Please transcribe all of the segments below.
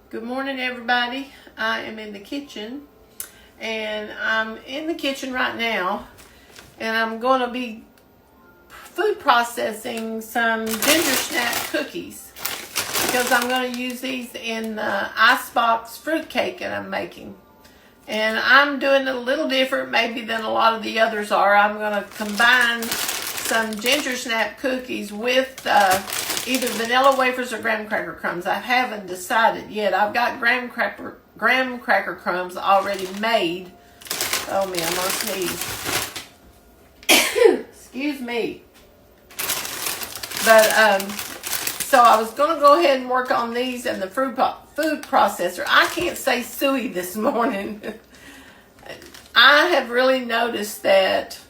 Good morning, everybody. I am in the kitchen, and I'm in the kitchen right now, and I'm going to be food processing some ginger snap cookies because I'm going to use these in the icebox fruitcake that I'm making. And I'm doing it a little different maybe than a lot of the others are. I'm going to combine some ginger snap cookies with either vanilla wafers or graham cracker crumbs. I haven't decided yet. I've got graham cracker crumbs already made. Oh man, I'm gonna sneeze. Excuse me. But so I was gonna go ahead and work on these and the food processor. I can't say suey this morning. I have really noticed that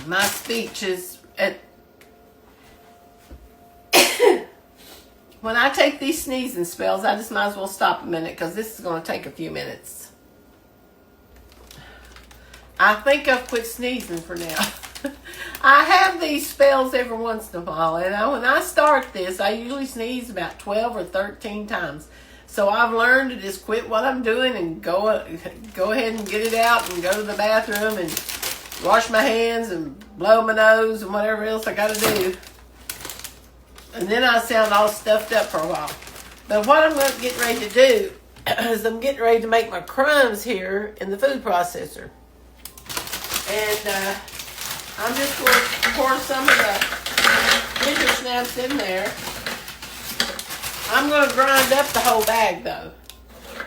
my speech is when I take these sneezing spells, I just might as well stop a minute because this is going to take a few minutes. I think I've quit sneezing for now. I have these spells every once in a while, and when I start this, I usually sneeze about 12 or 13 times. So I've learned to just quit what I'm doing and go ahead and get it out and go to the bathroom and wash my hands and blow my nose and whatever else I got to do. And then I sound all stuffed up for a while. But what I'm going to get ready to do is I'm getting ready to make my crumbs here in the food processor. And I'm just going to pour some of the ginger snaps in there. I'm going to grind up the whole bag though.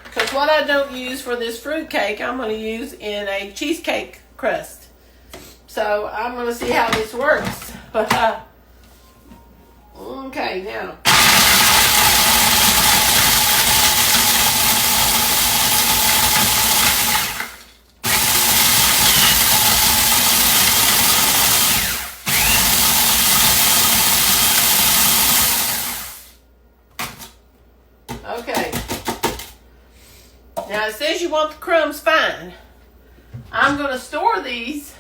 Because what I don't use for this fruit cake, I'm going to use in a cheesecake crust. So I'm going to see how this works. But, okay, now. Okay. Now it says you want the crumbs fine. I'm going to store these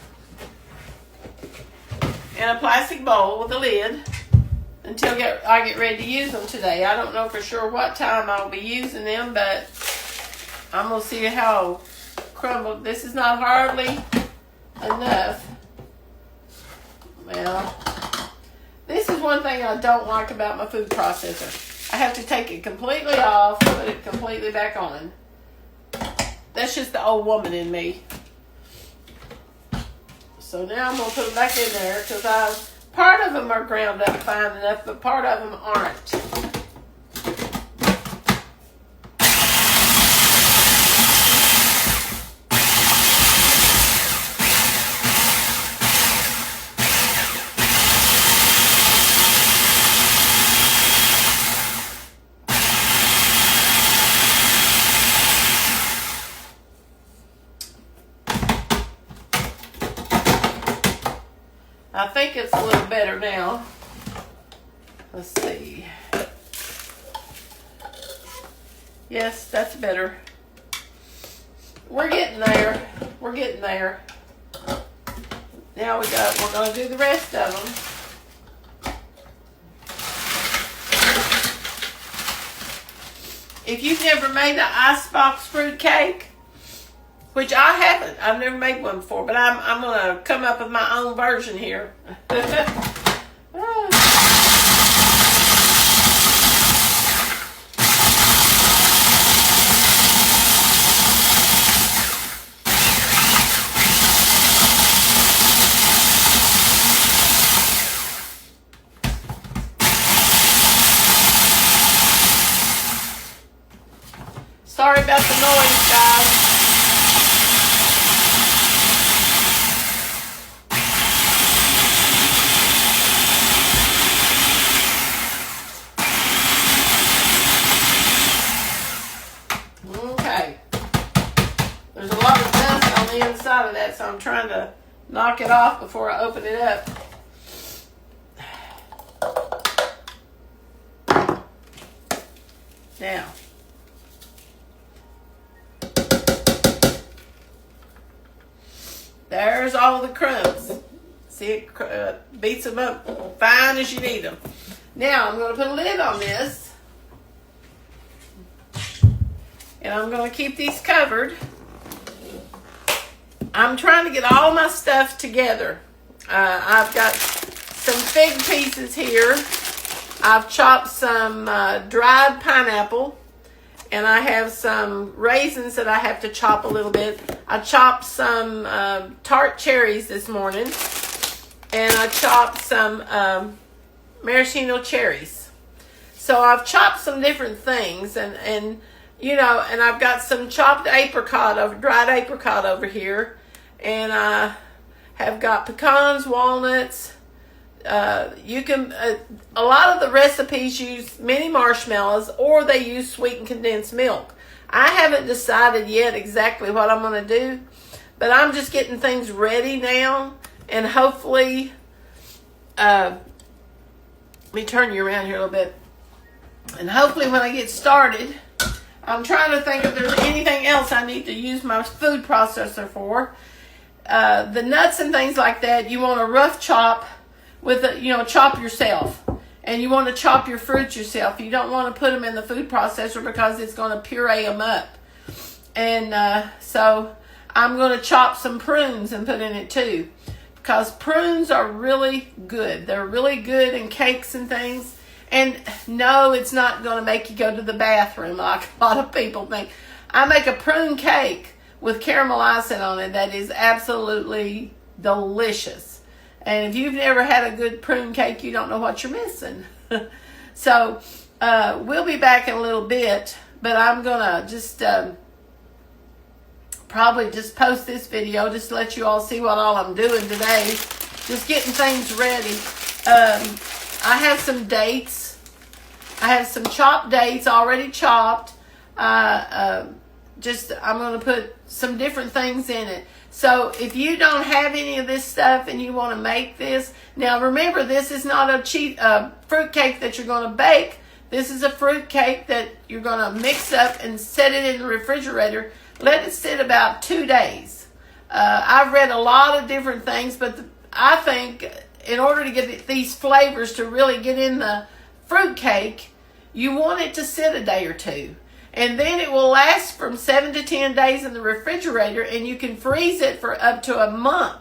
in a plastic bowl with a lid until I get ready to use them today. I don't know for sure what time I'll be using them, but I'm going to see how crumbled. This is not hardly enough. Well, this is one thing I don't like about my food processor. I have to take it completely off, put it completely back on. That's just the old woman in me. So now I'm going to put them back in there because part of them are ground up fine enough, but part of them aren't. I think it's a little better now. Let's see. Yes, that's better. We're getting there. We're getting there. Now we're going to do the rest of them. If you've never made an icebox fruit cake, which I haven't. I've never made one before, but I'm going to come up with my own version here. Sorry about the noise, guys. Inside of that, so I'm trying to knock it off before I open it up. Now, there's all the crumbs. See, it beats them up fine as you need them. Now I'm going to put a lid on this. And I'm going to keep these covered. I'm trying to get all my stuff together. I've got some fig pieces here. I've chopped some dried pineapple. And I have some raisins that I have to chop a little bit. I chopped some tart cherries this morning. And I chopped some maraschino cherries. So I've chopped some different things. And you know, and I've got some chopped apricot, dried apricot over here. And I have got pecans, walnuts. You can, a lot of the recipes use mini marshmallows or they use sweetened condensed milk. I haven't decided yet exactly what I'm going to do, but I'm just getting things ready now. And hopefully, let me turn you around here a little bit. And hopefully when I get started, I'm trying to think if there's anything else I need to use my food processor for. The nuts and things like that, you want a rough chop with a, you know, chop yourself. And you want to chop your fruits yourself. You don't want to put them in the food processor because it's going to puree them up. And so I'm going to chop some prunes and put in it too. Because prunes are really good. They're really good in cakes and things. And no, it's not going to make you go to the bathroom like a lot of people think. I make a prune cake with caramel icing on it that is absolutely delicious. And if you've never had a good prune cake, you don't know what you're missing. So we'll be back in a little bit, but I'm going to just probably just post this video just to let you all see what all I'm doing today. Just getting things ready. I have some dates. I have some chopped dates already chopped. I'm going to put some different things in it. So if you don't have any of this stuff and you want to make this, now remember, this is not a fruit cake that you're going to bake. This is a fruit cake that you're going to mix up and set it in the refrigerator. Let it sit about 2 days. I've read a lot of different things, but I think in order to get these flavors to really get in the fruit cake, you want it to sit a day or two. And then it will last from 7 to 10 days in the refrigerator, and you can freeze it for up to a month.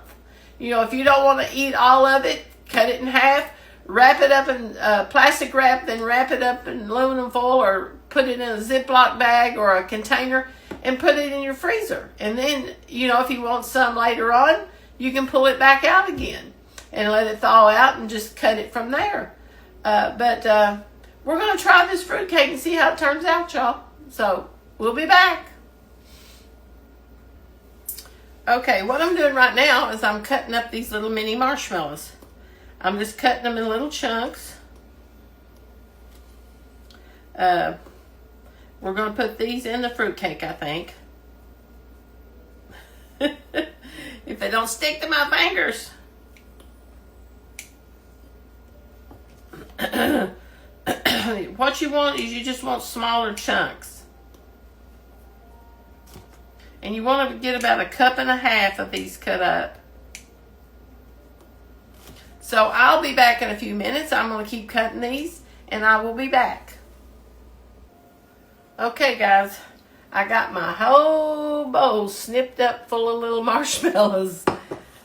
You know, if you don't want to eat all of it, cut it in half, wrap it up in plastic wrap, then wrap it up in aluminum foil or put it in a Ziploc bag or a container and put it in your freezer. And then, you know, if you want some later on, you can pull it back out again and let it thaw out and just cut it from there. But we're going to try this fruit cake and see how it turns out, y'all. So, we'll be back. Okay, what I'm doing right now is I'm cutting up these little mini marshmallows. I'm just cutting them in little chunks. We're going to put these in the fruit cake, I think. If they don't stick to my fingers. What you want is you just want smaller chunks. And you want to get about 1.5 cups of these cut up. So I'll be back in a few minutes. I'm going to keep cutting these and I will be back. Okay, guys. I got my whole bowl snipped up full of little marshmallows.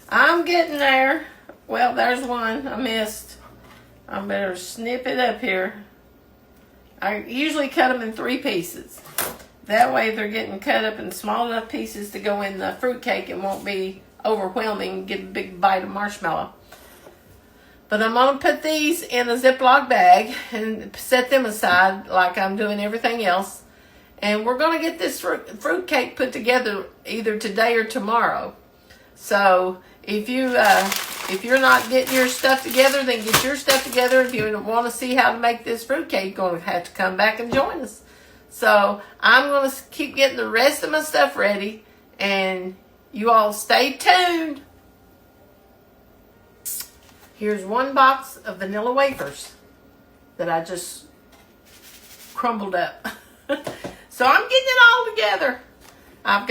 I'm getting there. Well, there's one. I missed. I better snip it up here. I usually cut them in 3 pieces. That way they're getting cut up in small enough pieces to go in the fruit cake. It won't be overwhelming and get a big bite of marshmallow. But I'm going to put these in a Ziploc bag and set them aside like I'm doing everything else. And we're going to get this fruit cake put together either today or tomorrow. So if you're not getting your stuff together, then get your stuff together. If you want to see how to make this fruit cake, you're going to have to come back and join us. So I'm going to keep getting the rest of my stuff ready, and you all stay tuned. Here's 1 box of vanilla wafers that I just crumbled up. So I'm getting it all together. I've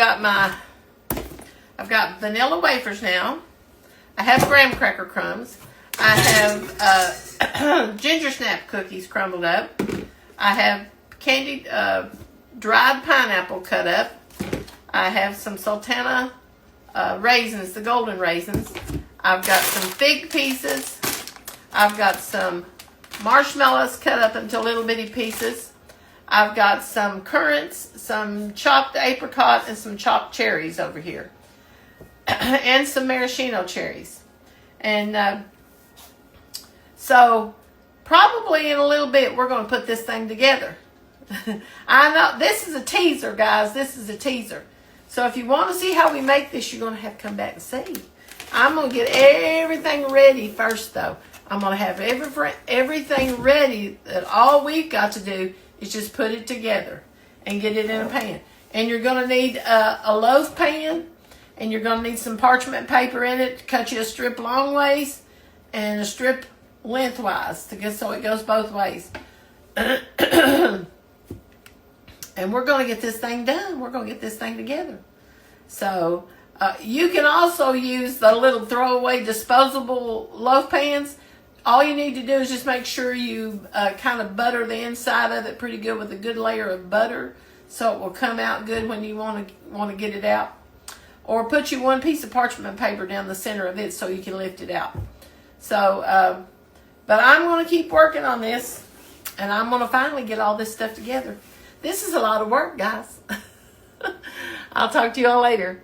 got vanilla wafers now. I have graham cracker crumbs. I have ginger snap cookies crumbled up. I have candied dried pineapple cut up. I have some sultana raisins, the golden raisins. I've got some fig pieces. I've got some marshmallows cut up into little bitty pieces. I've got some currants, some chopped apricot, and some chopped cherries over here. And some maraschino cherries. And so probably in a little bit we're going to put this thing together. I know this is a teaser, guys. This is a teaser. So if you want to see how we make this, you're going to have to come back and see. I'm going to get everything ready first, though. I'm going to have everything ready. That all we've got to do is just put it together and get it in a pan. And you're going to need a loaf pan, and you're going to need some parchment paper in it to cut you a strip long ways and a strip lengthwise to get so it goes both ways. And we're going to get this thing done. We're going to get this thing together. So you can also use the little throwaway disposable loaf pans. All you need to do is just make sure you kind of butter the inside of it pretty good with a good layer of butter, so it will come out good when you want to get it out. Or put you one piece of parchment paper down the center of it so you can lift it out. So, but I'm going to keep working on this, and I'm going to finally get all this stuff together. This is a lot of work, guys. I'll talk to you all later.